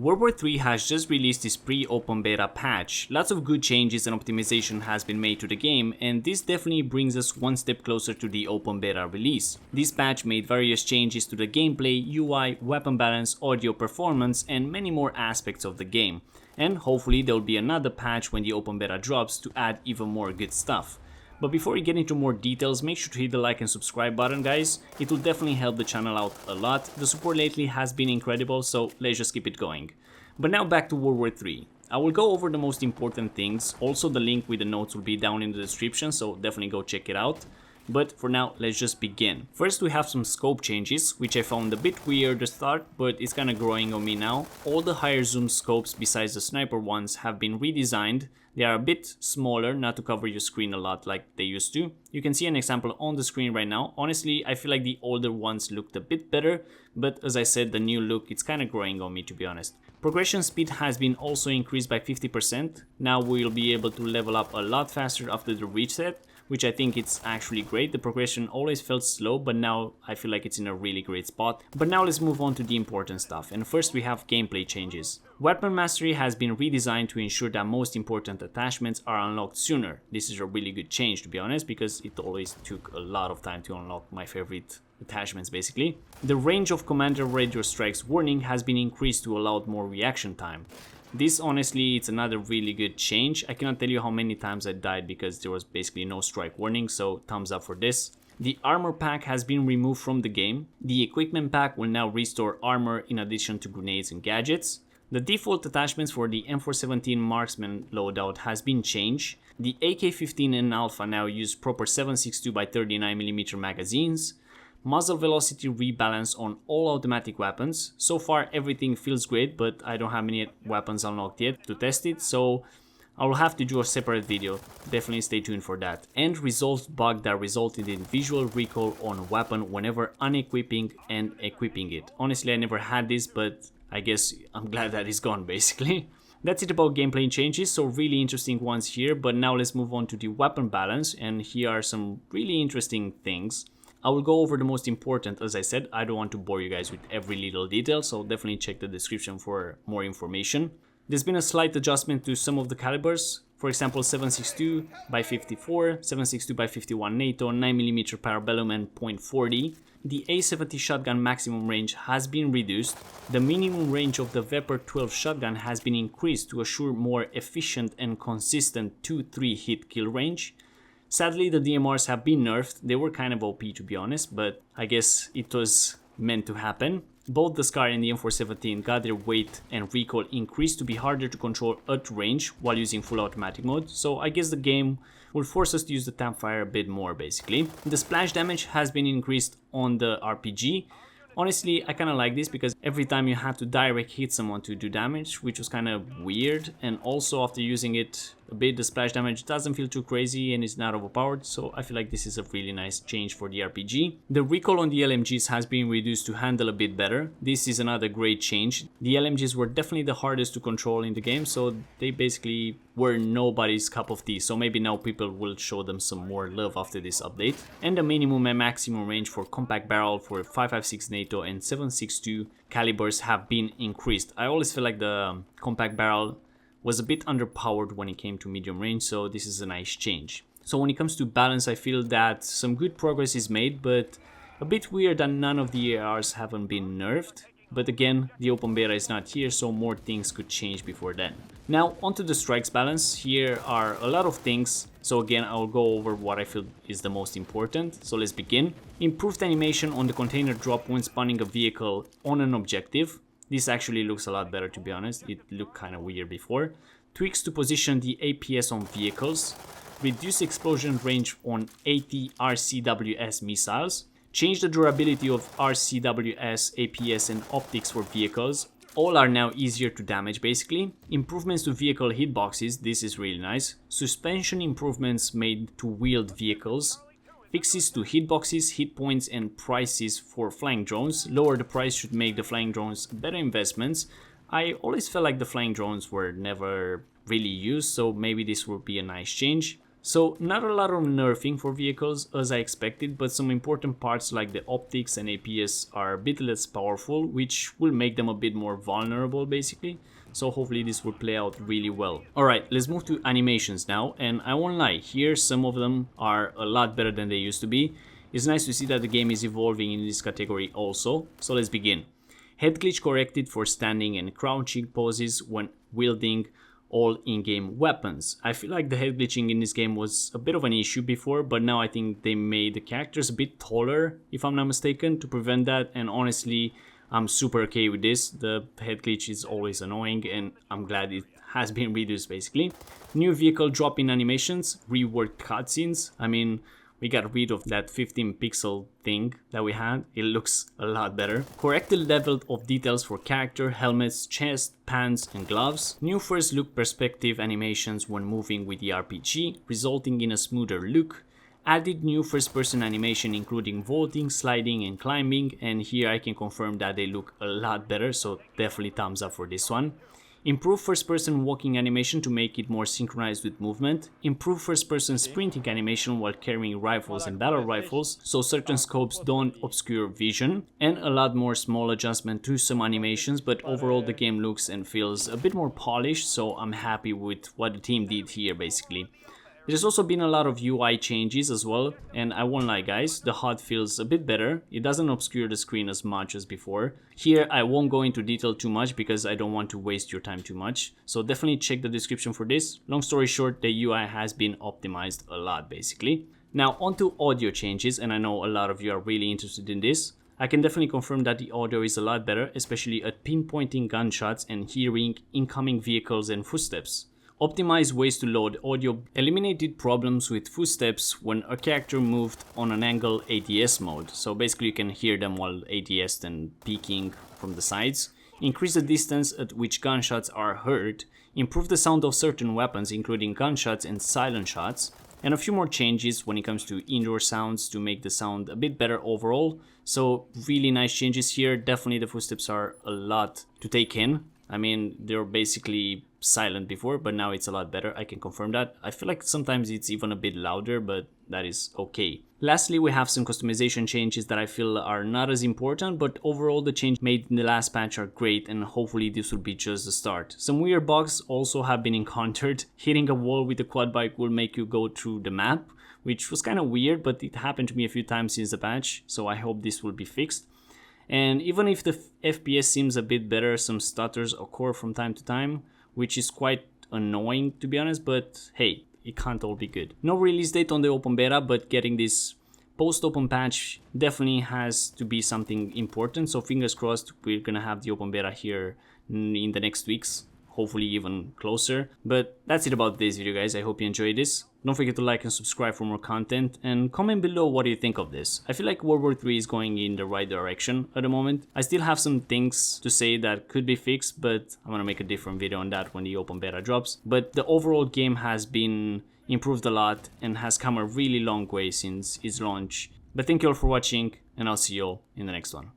World War III has just released this pre-open beta patch. Lots of good changes and optimization has been made to the game, and this definitely brings us one step closer to the open beta release. This patch made various changes to the gameplay, UI, weapon balance, audio performance, and many more aspects of the game. And hopefully there will be another patch when the open beta drops to add even more good stuff. But before we get into more details, make sure to hit the like and subscribe button, guys. It will definitely help the channel out a lot. The support lately has been incredible, so let's just keep it going. But now back to World War III. I will go over the most important things. Also, the link with the notes will be down in the description, so definitely go check it out. But for now, let's just begin. First, we have some scope changes, which I found a bit weird to start, but it's kinda growing on me now. All the higher zoom scopes besides the sniper ones have been redesigned. They are a bit smaller, not to cover your screen a lot like they used to. You can see an example on the screen right now. Honestly, I feel like the older ones looked a bit better, but as I said, the new look, it's kinda growing on me, to be honest. Progression speed has been also increased by 50%. Now we'll be able to level up a lot faster after the reset, which I think it's actually great. The progression always felt slow, but now I feel like it's in a really great spot. But now let's move on to the important stuff, and first we have gameplay changes. Weapon mastery has been redesigned to ensure that most important attachments are unlocked sooner. This is a really good change, to be honest, because it always took a lot of time to unlock my favorite attachments basically. The range of commander radio strikes warning has been increased to allow more reaction time. This honestly, it's another really good change. I cannot tell you how many times I died because there was basically no strike warning, so thumbs up for this. The armor pack has been removed from the game. The equipment pack will now restore armor in addition to grenades and gadgets. The default attachments for the M417 marksman loadout has been changed. The AK-15 and Alpha now use proper 7.62x39mm magazines. Muzzle velocity rebalance on all automatic weapons. So far everything feels great, but I don't have many weapons unlocked yet to test it, so I will have to do a separate video. Definitely stay tuned for that. And resolved bug that resulted in visual recoil on weapon whenever unequipping and equipping it. Honestly, I never had this, but I guess I'm glad that it's gone basically. That's it about gameplay changes, so really interesting ones here. But now let's move on to the weapon balance, and here are some really interesting things. I will go over the most important. As I said, I don't want to bore you guys with every little detail, so definitely check the description for more information. There's been a slight adjustment to some of the calibers. For example, 7.62x54, 7.62x51 NATO, 9mm Parabellum and .40. The A70 shotgun maximum range has been reduced. The minimum range of the Vepr 12 shotgun has been increased to assure more efficient and consistent 2-3 hit kill range. Sadly, the DMRs have been nerfed. They were kind of OP, to be honest, but I guess it was meant to happen. Both the Scar and the M417 got their weight and recoil increased to be harder to control at range while using full automatic mode, so I guess the game will force us to use the Tampfire a bit more basically. The splash damage has been increased on the RPG. Honestly, I kinda like this because every time you had to direct hit someone to do damage, which was kinda weird, and also after using it a bit, the splash damage doesn't feel too crazy and it's not overpowered, so I feel like this is a really nice change for the RPG. The recoil on the LMGs has been reduced to handle a bit better. This is another great change. The LMGs were definitely the hardest to control in the game, so they basically were nobody's cup of tea, so maybe now people will show them some more love after this update. And the minimum and maximum range for compact barrel for 5.56 NATO and 7.62 calibers have been increased. I always feel like the compact barrel was a bit underpowered when it came to medium range, so this is a nice change. So when it comes to balance, I feel that some good progress is made, but a bit weird that none of the ARs haven't been nerfed. But again, the open beta is not here, so more things could change before then. Now onto the strikes balance. Here are a lot of things, so again I'll go over what I feel is the most important. So let's begin. Improved animation on the container drop when spawning a vehicle on an objective. This actually looks a lot better, to be honest. It looked kind of weird before. Tweaks to position the APS on vehicles. Reduce explosion range on 80 RCWS missiles. Change the durability of RCWS, APS and optics for vehicles. All are now easier to damage basically. Improvements to vehicle hitboxes, this is really nice. Suspension improvements made to wheeled vehicles. Fixes to hitboxes, hit points and prices for flying drones. Lower the price should make the flying drones better investments. I always felt like the flying drones were never really used, so maybe this will be a nice change. So not a lot of nerfing for vehicles as I expected, but some important parts like the optics and APS are a bit less powerful, which will make them a bit more vulnerable basically. So hopefully this will play out really well. Alright, let's move to animations now, and I won't lie, here some of them are a lot better than they used to be. It's nice to see that the game is evolving in this category also, so let's begin. Head glitch corrected for standing and crouching poses when wielding all in-game weapons. I feel like the head glitching in this game was a bit of an issue before, but now I think they made the characters a bit taller, if I'm not mistaken, to prevent that, and honestly, I'm super okay with this. The head glitch is always annoying, and I'm glad it has been reduced basically. New vehicle drop-in animations, reworked cutscenes. I mean, we got rid of that 15 pixel thing that we had. It looks a lot better. Corrected level of details for character, helmets, chest, pants and gloves. New first look perspective animations when moving with the RPG, resulting in a smoother look. Added new first person animation including vaulting, sliding and climbing, and here I can confirm that they look a lot better, so definitely thumbs up for this one. Improve first person walking animation to make it more synchronized with movement. Improve first person sprinting animation while carrying rifles and battle rifles, so certain scopes don't obscure vision. And a lot more small adjustment to some animations, but overall the game looks and feels a bit more polished, so I'm happy with what the team did here basically. There's also been a lot of UI changes as well, and I won't lie guys, the HUD feels a bit better. It doesn't obscure the screen as much as before. Here I won't go into detail too much because I don't want to waste your time too much, so definitely check the description for this. Long story short, the UI has been optimized a lot basically. Now onto audio changes, and I know a lot of you are really interested in this. I can definitely confirm that the audio is a lot better, especially at pinpointing gunshots and hearing incoming vehicles and footsteps. Optimized ways to load audio eliminated problems with footsteps when a character moved on an angle ADS mode. So basically you can hear them while ADS and peeking from the sides. Increase the distance at which gunshots are heard. Improve the sound of certain weapons including gunshots and silent shots. And a few more changes when it comes to indoor sounds to make the sound a bit better overall. So really nice changes here. Definitely the footsteps are a lot to take in. I mean, they're basically silent before, but now it's a lot better. I can confirm that. I feel like sometimes it's even a bit louder, but that is okay. Lastly, we have some customization changes that I feel are not as important, but overall the changes made in the last patch are great, and hopefully this will be just the start. Some weird bugs also have been encountered. Hitting a wall with a quad bike will make you go through the map, which was kind of weird, but it happened to me a few times since the patch, so I hope this will be fixed. And even if the FPS seems a bit better, some stutters occur from time to time, which is quite annoying to be honest, but hey, it can't all be good. No release date on the open beta, but getting this post-open patch definitely has to be something important, so fingers crossed we're gonna have the open beta here in the next weeks, hopefully even closer. But that's it about this video guys, I hope you enjoyed this. Don't forget to like and subscribe for more content, and comment below what you think of this. I feel like World War III is going in the right direction at the moment. I still have some things to say that could be fixed, but I'm gonna make a different video on that when the open beta drops. But the overall game has been improved a lot and has come a really long way since its launch. But thank you all for watching, and I'll see you all in the next one.